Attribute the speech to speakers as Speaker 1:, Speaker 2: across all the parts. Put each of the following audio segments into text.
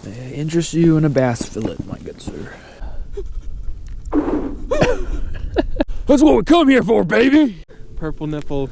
Speaker 1: May I interest you in a bass fillet, my good sir? That's what we come here for, baby!
Speaker 2: Purple nipple.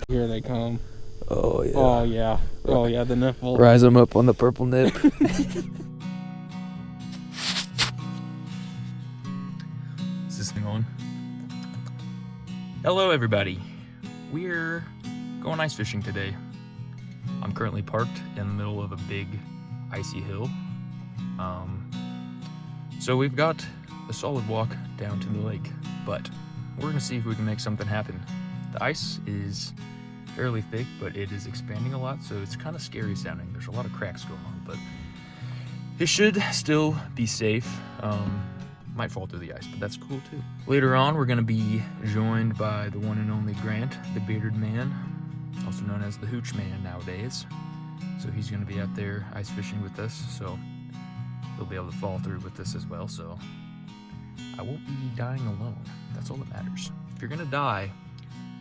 Speaker 2: Here they come.
Speaker 1: Oh, yeah.
Speaker 2: Oh, yeah. Oh, yeah, the nipple.
Speaker 1: Rise them up on the purple nip. Is this thing on? Hello, everybody. We're going ice fishing today. I'm currently parked in the middle of a big icy hill. So we've got a solid walk down to the lake, but we're gonna see if we can make something happen. The ice is fairly thick, but it is expanding a lot, so it's kind of scary sounding. There's a lot of cracks going on, but it should still be safe. Might fall through the ice, but that's cool too. Later on, we're gonna be joined by the one and only Grant, the bearded man, also known as the hooch man nowadays. So he's gonna be out there ice fishing with us, so he'll be able to fall through with us as well, so I won't be dying alone. That's all that matters. If you're gonna die,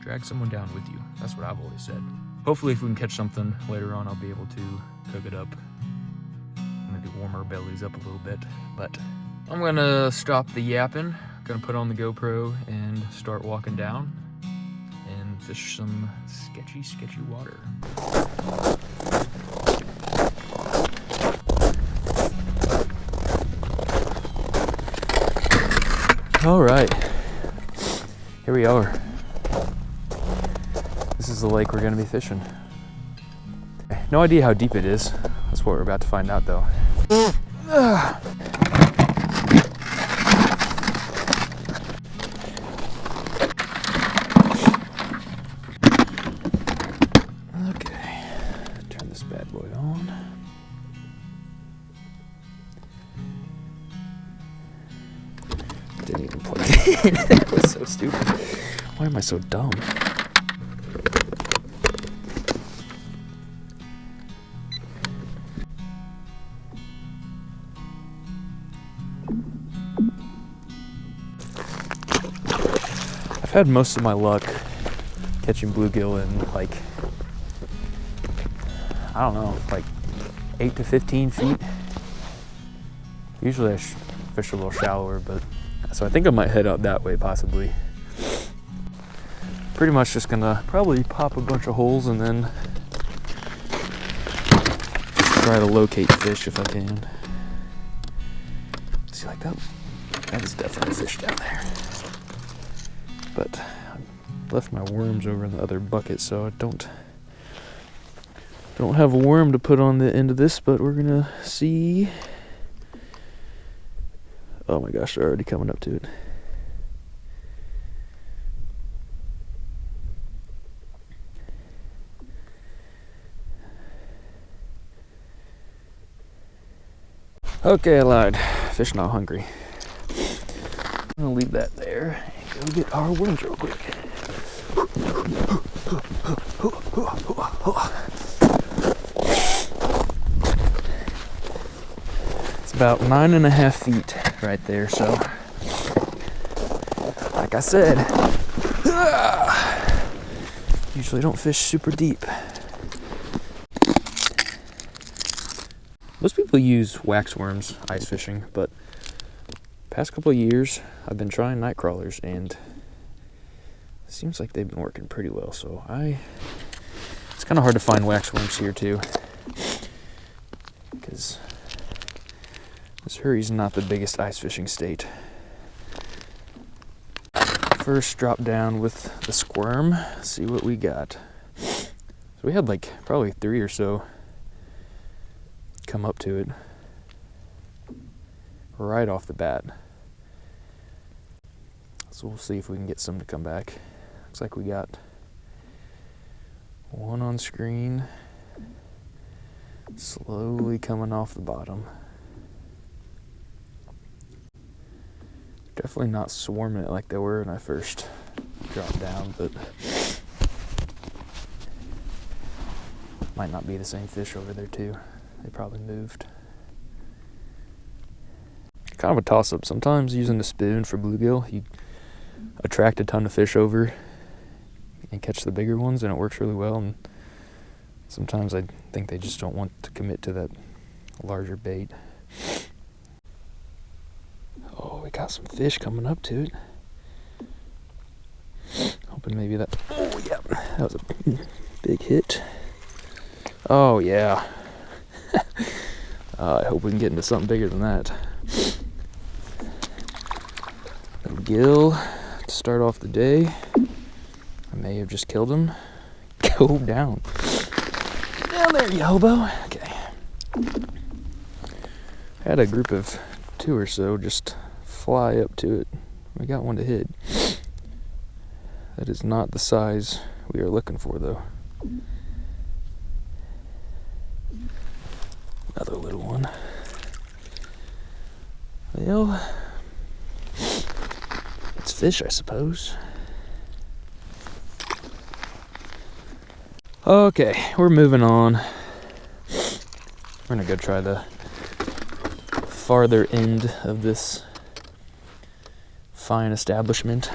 Speaker 1: drag someone down with you. That's what I've always said. Hopefully if we can catch something later on, I'll be able to cook it up. Maybe warm our bellies up a little bit, but I'm gonna stop the yapping, gonna put on the GoPro and start walking down and fish some sketchy water. All right, here we are. This is the lake we're gonna be fishing. No idea how deep it is. That's what we're about to find out though. Okay, turn this bad boy on. Didn't even plug it in. That was so stupid. Why am I so dumb? I've had most of my luck catching bluegill in like, I don't know, like 8 to 15 feet. Usually I fish a little shallower, but so I think I might head out that way possibly. Pretty much just gonna probably pop a bunch of holes and then try to locate fish if I can. See, like that is definitely a fish down there. But I left my worms over in the other bucket, so I don't have a worm to put on the end of this, but we're gonna see. Oh my gosh, they're already coming up to it. Okay, I lied. Fish not hungry. I'm gonna leave that there and go get our worms real quick. It's about 9.5 feet right there, so like I said, usually don't fish super deep. Most people use wax worms ice fishing, but past couple of years I've been trying night crawlers and it seems like they've been working pretty well, so it's kind of hard to find wax worms here too, because Missouri's not the biggest ice fishing state. First drop down with the squirm, see what we got. So we had like probably 3 or so come up to it right off the bat. So we'll see if we can get some to come back. Looks like we got one on screen, slowly coming off the bottom. Definitely not swarming it like they were when I first dropped down, but might not be the same fish over there too. They probably moved. Kind of a toss-up. Sometimes using the spoon for bluegill, you attract a ton of fish over and catch the bigger ones, and it works really well. And Sometimes I think they just don't want to commit to that larger bait. Oh, we got some fish coming up to it. Hoping maybe that... Oh, yeah. That was a big hit. Oh, yeah. I hope we can get into something bigger than that. Bluegill to start off the day. I may have just killed him. Go down. Down there, you hobo. Okay. I had a group of 2 or so just fly up to it. We got one to hit. That is not the size we are looking for, though. Another little one. Well, it's fish, I suppose. Okay, we're moving on. We're gonna go try the farther end of this fine establishment.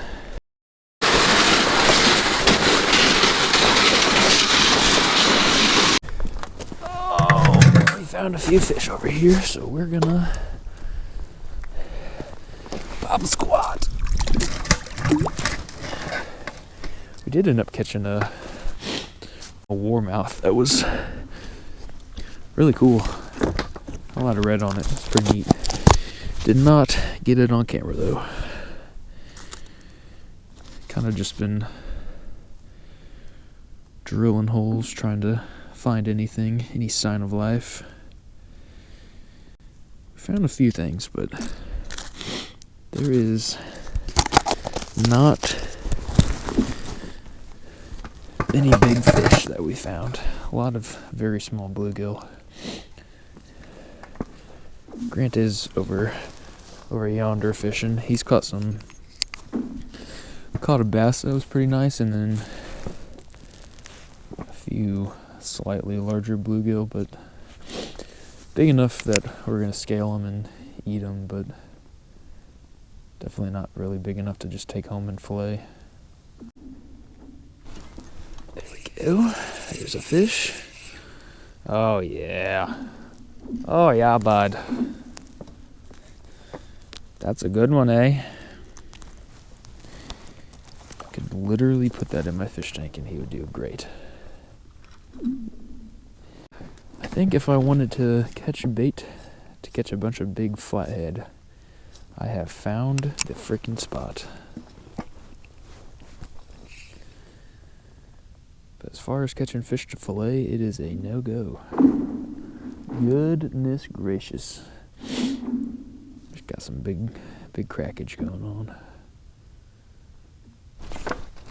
Speaker 1: Found a few fish over here, so we're gonna pop a squat. We did end up catching a warmouth that was really cool. A lot of red on it. It's pretty neat. Did not get it on camera though. Kind of just been drilling holes, trying to find anything, any sign of life. Found a few things, but there is not any big fish that we found. A lot of very small bluegill. Grant is over yonder fishing. He's caught a bass that was pretty nice, and then a few slightly larger bluegill, but big enough that we're going to scale them and eat them, but definitely not really big enough to just take home and fillet. There we go. There's a fish. Oh yeah. Oh yeah, bud. That's a good one, eh? I could literally put that in my fish tank and he would do great. I think if I wanted to catch a bait, to catch a bunch of big flathead, I have found the frickin' spot. But as far as catching fish to fillet, it is a no-go. Goodness gracious. Just got some big crackage going on.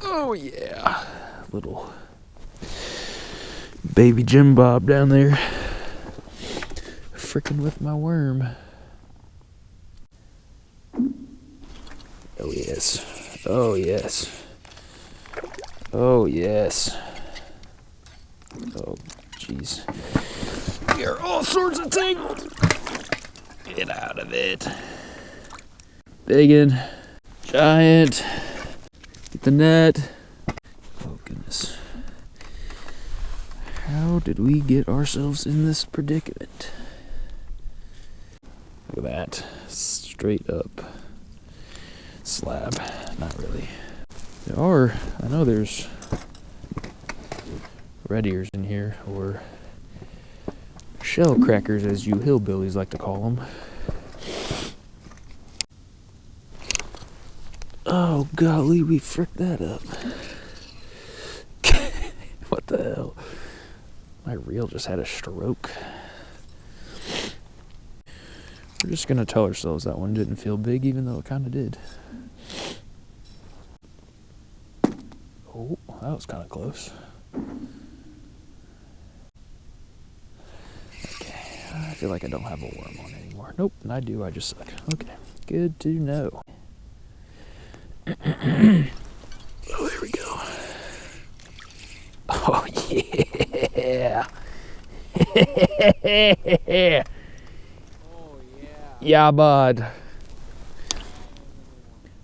Speaker 1: Oh yeah, little baby Jim Bob down there, frickin' with my worm. Oh yes, oh yes, oh yes. Oh jeez, we are all sorts of tangled. Get out of it. Biggin, giant. Get the net. Oh goodness. How did we get ourselves in this predicament? Look at that. Straight up slab. Not really. There are, I know there's red ears in here, or shell crackers as you hillbillies like to call them. Oh golly, we fricked that up. What the hell? My reel just had a stroke. We're just gonna tell ourselves that one didn't feel big, even though it kinda did. Oh, that was kinda close. Okay, I feel like I don't have a worm on anymore. Nope, and I do, I just suck. Okay, good to know. Oh, there we go. Oh, yeah. Yeah, bud.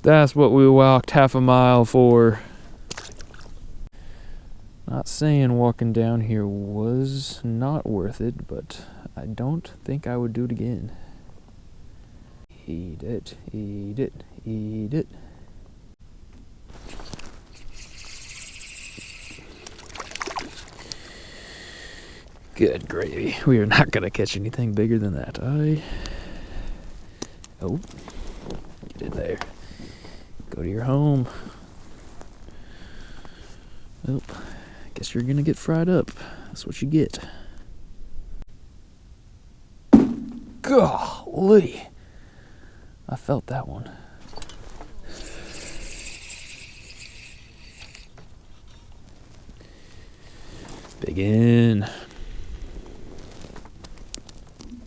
Speaker 1: That's what we walked half a mile for. Not saying walking down here was not worth it, but I don't think I would do it again. Eat it, eat it, eat it. Good gravy. We are not going to catch anything bigger than that. Oh, get in there. Go to your home. Well, guess you're going to get fried up. That's what you get. Golly. I felt that one. Big in.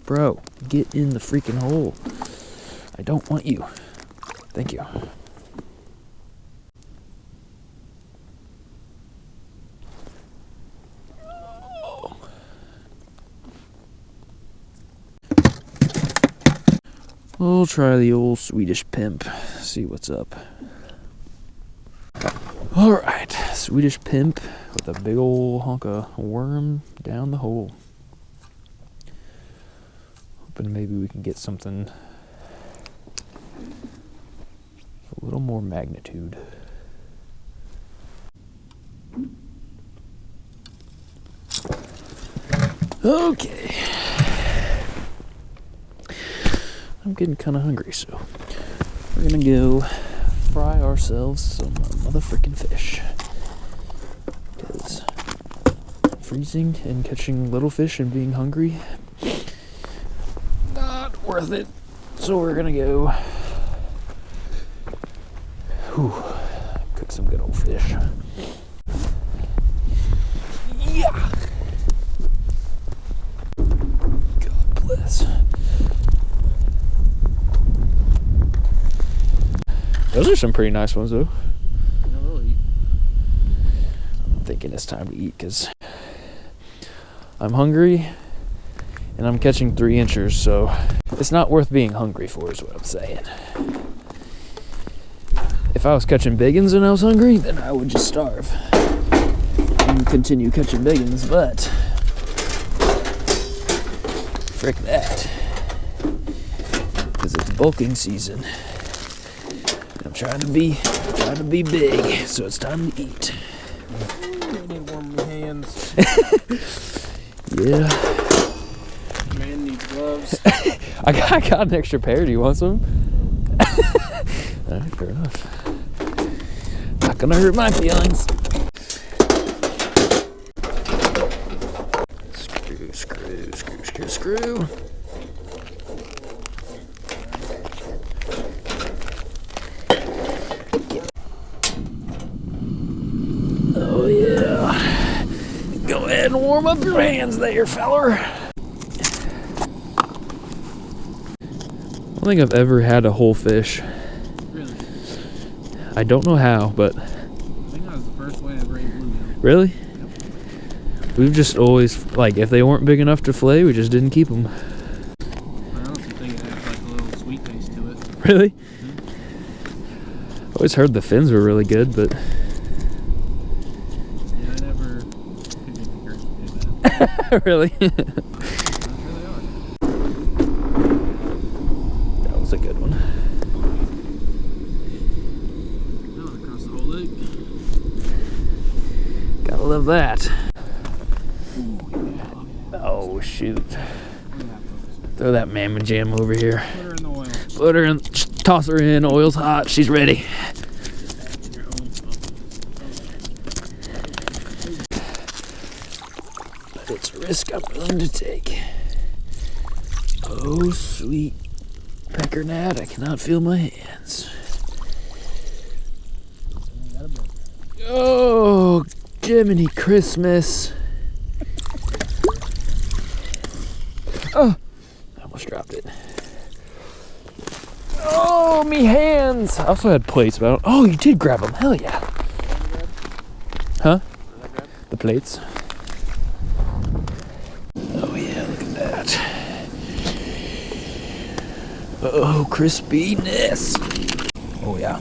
Speaker 1: Bro, get in the freaking hole. I don't want you. Thank you. We'll try the old Swedish pimp. See what's up. Alright, Swedish pimp with a big old hunk of worm down the hole. Hoping maybe we can get something a little more magnitude. Okay. I'm getting kind of hungry, so we're gonna go fry ourselves some motherfucking fish. Because freezing and catching little fish and being hungry, not worth it. So we're gonna go cook some good old fish. Yeah. God bless. Those are some pretty nice ones, though. I'm thinking it's time to eat because I'm hungry and I'm catching 3 inchers, so it's not worth being hungry for, is what I'm saying. If I was catching big ones and I was hungry, then I would just starve and continue catching big ones, but frick that, because it's bulking season. I'm trying to be big, so it's time to eat.
Speaker 2: I need warm hands.
Speaker 1: Yeah.
Speaker 2: Man needs gloves.
Speaker 1: I got an extra pair. Do you want some? Alright, fair enough. Not gonna hurt my feelings. Screw, screw, screw, screw, screw. Oh yeah. Go ahead and warm up your hands there, feller. I don't think I've ever had a whole fish.
Speaker 2: Really?
Speaker 1: I don't know how, but...
Speaker 2: I think that was the first way I ever ate bluegill.
Speaker 1: Really?
Speaker 2: Yep.
Speaker 1: We've just always, like, if they weren't big enough to fillet, we just didn't keep them.
Speaker 2: I also think it has like a little sweet taste to it.
Speaker 1: Really?
Speaker 2: Mm-hmm.
Speaker 1: Always heard the fins were really good, but...
Speaker 2: Yeah, I never could get the courage to do that.
Speaker 1: Really?
Speaker 2: I'm sure they are.
Speaker 1: That was a good one.
Speaker 2: That was across the whole lake.
Speaker 1: Gotta love that.
Speaker 2: Ooh, yeah.
Speaker 1: Oh, shoot.
Speaker 2: Look at that, folks.
Speaker 1: Throw that mamma jam over here.
Speaker 2: Put her in the oil.
Speaker 1: Put her in, toss her in, oil's hot, she's ready. But it's a risk I'm willing to take. Oh, sweet peckernat, I cannot feel my hands. Oh, Jiminy Christmas. Oh, I almost dropped it. Oh, me hands. I also had plates, but I don't... Oh, you did grab them. Hell yeah. Huh? The plates. Oh, yeah, look at that. Oh, crispiness. Oh, yeah.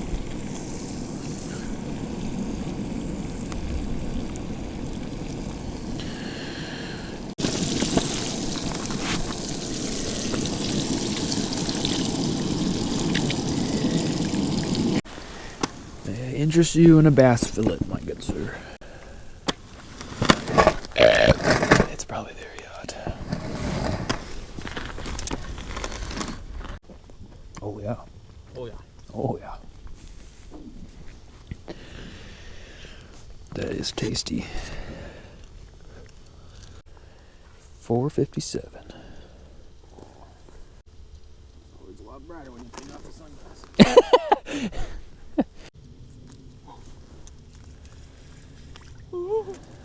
Speaker 1: interest you in a bass fillet, my good sir? It's probably there yet. Oh yeah.
Speaker 2: Oh, yeah.
Speaker 1: Oh yeah. That is tasty. 457.
Speaker 2: Always a lot brighter when you take off the sunglasses.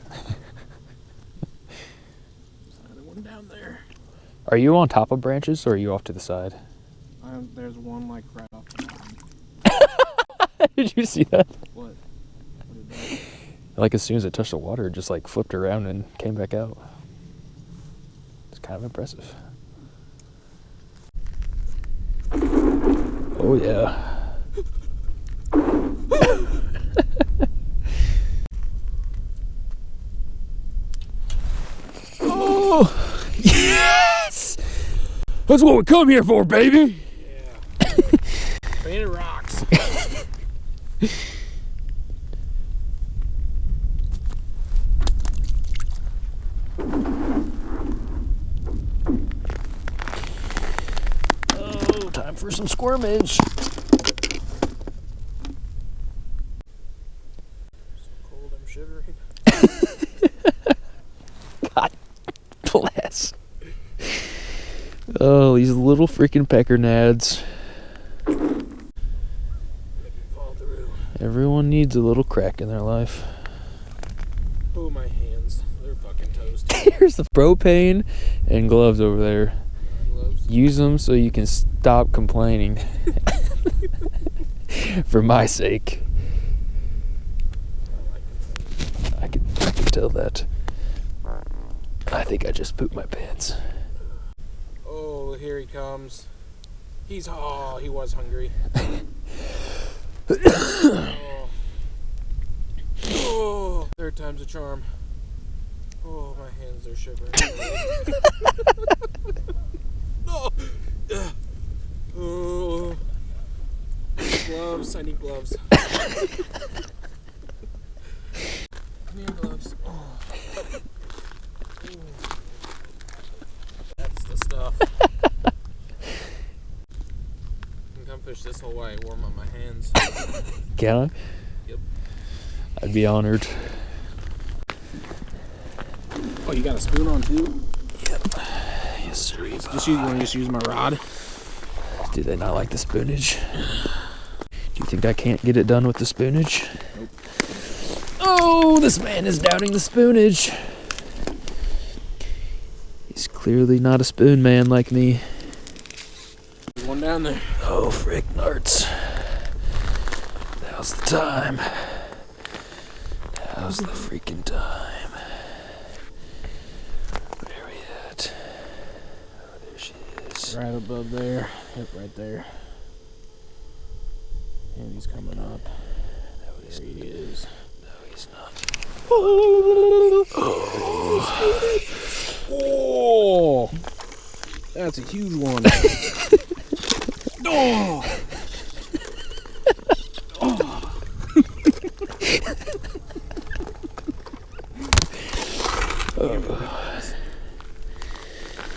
Speaker 2: There's another one down there.
Speaker 1: Are you on top of branches or are you off to the side?
Speaker 2: There's one like right off the bottom.
Speaker 1: Did you see that?
Speaker 2: What? What did that?
Speaker 1: Like as soon as it touched the water, it just like flipped around and came back out. It's kind of impressive. Oh yeah. Oh yes! That's what we come here for, baby.
Speaker 2: Yeah. Painted rocks.
Speaker 1: Oh, time for some squirmage.
Speaker 2: So cold, I'm shivering.
Speaker 1: God bless. Oh, these little freaking pecker nads.
Speaker 2: Fall through.
Speaker 1: Everyone needs a little crack in their life.
Speaker 2: Oh, my hands. They're fucking toast.
Speaker 1: Here's the propane and gloves over there.
Speaker 2: Gloves.
Speaker 1: Use them so you can stop complaining. For my sake. I can tell that. I think I just pooped my pants.
Speaker 2: Oh, here he comes. He was hungry. Oh, third time's a charm. Oh, my hands are shivering. Oh. Oh. Gloves. I need gloves. I need gloves. Oh. That's the stuff. I can come fish this whole way, warm up my hands.
Speaker 1: Can I?
Speaker 2: Yep.
Speaker 1: I'd be honored.
Speaker 2: Oh, you got a spoon on too?
Speaker 1: Yep. Yes, sir.
Speaker 2: You want to just use my rod?
Speaker 1: Do they not like the spoonage? Do you think I can't get it done with the spoonage?
Speaker 2: Nope.
Speaker 1: Oh, this man is doubting the spoonage. He's clearly not a spoon man like me.
Speaker 2: There's one down there.
Speaker 1: Oh, frick, narts. Now's the time. Now's the freaking time. Where are we at? Oh, there she is.
Speaker 2: Right above there. Yep, right there. And he's coming up.
Speaker 1: No,
Speaker 2: There he is.
Speaker 1: No, he's not.
Speaker 2: Oh! That's a huge one. Oh! Oh!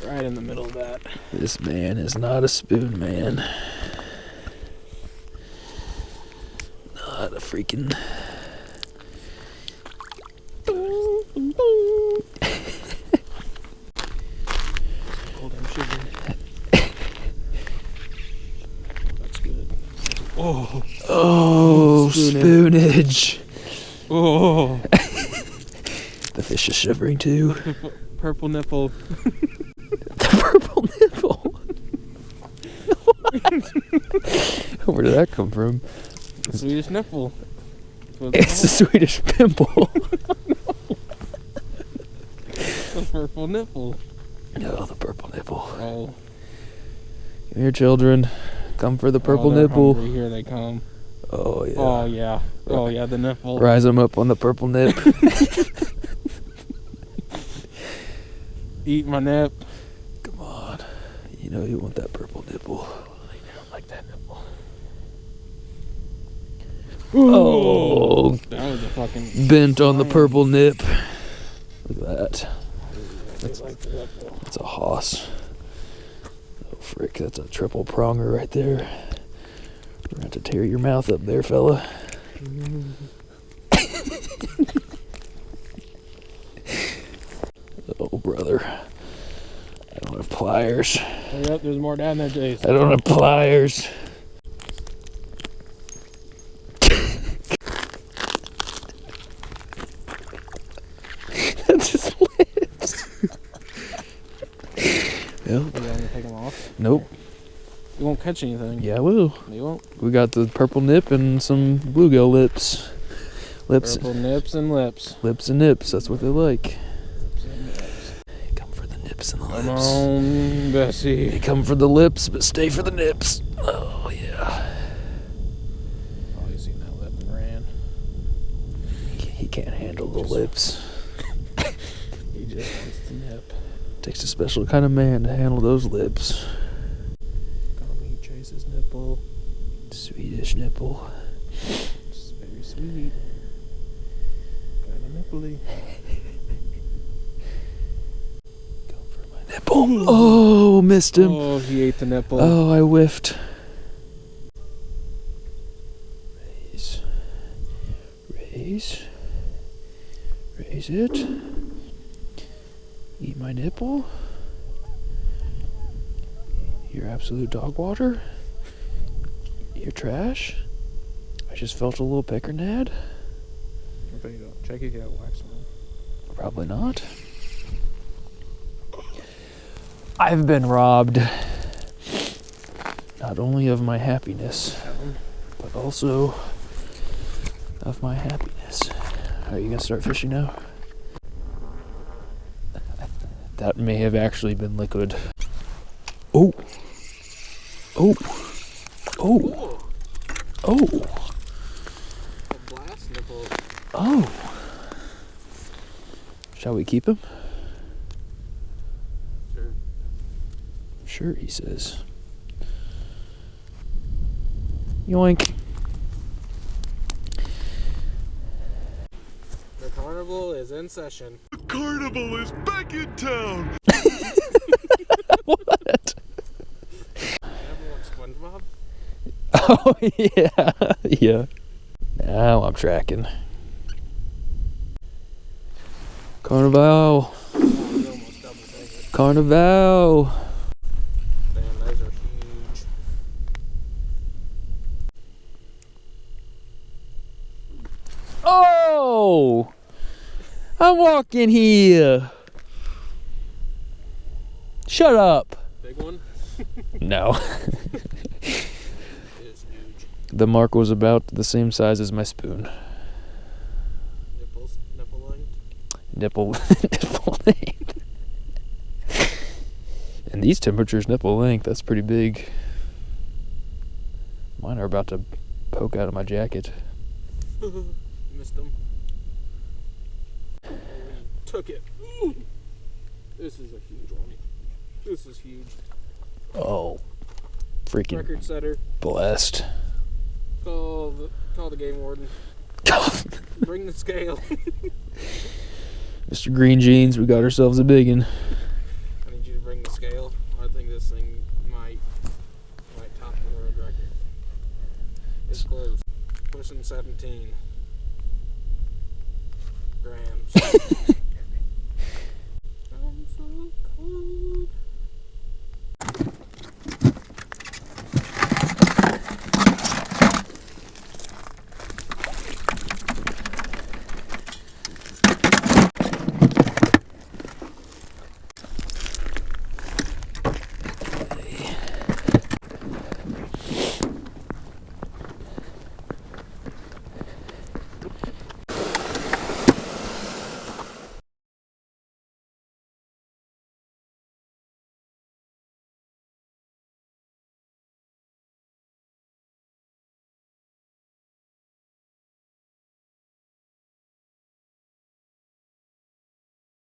Speaker 2: Right in the middle of that.
Speaker 1: This man is not a spoon man. Not a freaking...
Speaker 2: Cold, I'm shivering. That's good. Oh!
Speaker 1: Oh, spoonage.
Speaker 2: Oh!
Speaker 1: The fish is shivering too.
Speaker 2: Purple nipple.
Speaker 1: The purple nipple. Where did that come from?
Speaker 2: Swedish nipple.
Speaker 1: It's a Swedish pimple.
Speaker 2: The purple nipple.
Speaker 1: Oh, the purple nipple.
Speaker 2: Oh.
Speaker 1: Come here, children. Come for the purple
Speaker 2: they're
Speaker 1: nipple.
Speaker 2: hungry. Here they come.
Speaker 1: Oh, yeah.
Speaker 2: Oh, yeah. Oh, yeah, the nipple.
Speaker 1: Rise them up on the purple nip.
Speaker 2: Eat my nip.
Speaker 1: Come on. You know you want that purple nipple.
Speaker 2: I don't like that nipple.
Speaker 1: Oh,
Speaker 2: that was a fucking
Speaker 1: bent on the
Speaker 2: lion.
Speaker 1: purple nip. Look at that.
Speaker 2: That's
Speaker 1: That's a hoss. Oh, frick, that's a triple pronger right there. We're going to have to tear your mouth up there, fella. Oh, brother. I don't have pliers.
Speaker 2: Hurry up, there's more down there, Jace.
Speaker 1: I don't have pliers. That's his lips. Yep.
Speaker 2: You want me to take them off?
Speaker 1: Nope.
Speaker 2: You won't catch anything.
Speaker 1: Yeah, I will.
Speaker 2: You won't.
Speaker 1: We got the purple nip and some bluegill lips.
Speaker 2: Purple nips and lips.
Speaker 1: Lips and nips. That's what they like.
Speaker 2: Lips and nips.
Speaker 1: They come for the nips and the lips.
Speaker 2: Come on, Bessie.
Speaker 1: They come for the lips, but stay for the nips. Oh, yeah.
Speaker 2: Oh, you seen that lip and ran.
Speaker 1: He can't handle the lips.
Speaker 2: He just wants to nip.
Speaker 1: Takes a special kind of man to handle those lips.
Speaker 2: Gonna meet Chase's nipple.
Speaker 1: Swedish nipple.
Speaker 2: It's very sweet. Kinda nipply.
Speaker 1: Go for my nipple. Oh, missed him.
Speaker 2: Oh, he ate the nipple.
Speaker 1: Oh, I whiffed. Raise. Raise. Raise it. Eat my nipple. You're absolute dog water. You're trash. I just felt a little pecker nad.
Speaker 2: I bet you don't. Check if you got wax on him.
Speaker 1: Probably not. I've been robbed. Not only of my happiness, but also of my happiness. Are you gonna start fishing now? That may have actually been liquid. Oh! Oh! Oh! Oh!
Speaker 2: A blast nipple.
Speaker 1: Oh! Shall we keep him?
Speaker 2: Sure.
Speaker 1: Sure, he says. Yoink.
Speaker 2: The carnival is in session.
Speaker 3: The carnival is back in town!
Speaker 1: What?
Speaker 2: Ever watch SpongeBob?
Speaker 1: Oh, yeah. Yeah. Now I'm tracking. Carnival.
Speaker 2: Oh, you almost double take it.
Speaker 1: Carnival.
Speaker 2: Damn, those are huge.
Speaker 1: Oh! I'm walking here. Shut up.
Speaker 2: Big one?
Speaker 1: No.
Speaker 2: It is huge.
Speaker 1: The mark was about the same size as my spoon.
Speaker 2: Nipple length?
Speaker 1: Nipple length. And these temperatures, nipple length, that's pretty big. Mine are about to poke out of my jacket.
Speaker 2: Missed them. Took it. Ooh. This is a huge one. This is huge.
Speaker 1: Oh, freaking
Speaker 2: Record setter.
Speaker 1: blessed.
Speaker 2: Call the game warden. Bring the scale.
Speaker 1: Mr. Green Jeans, we got ourselves a biggin.
Speaker 2: I need you to bring the scale. I think this thing might top the world record. It's close. Pushing 17 grams.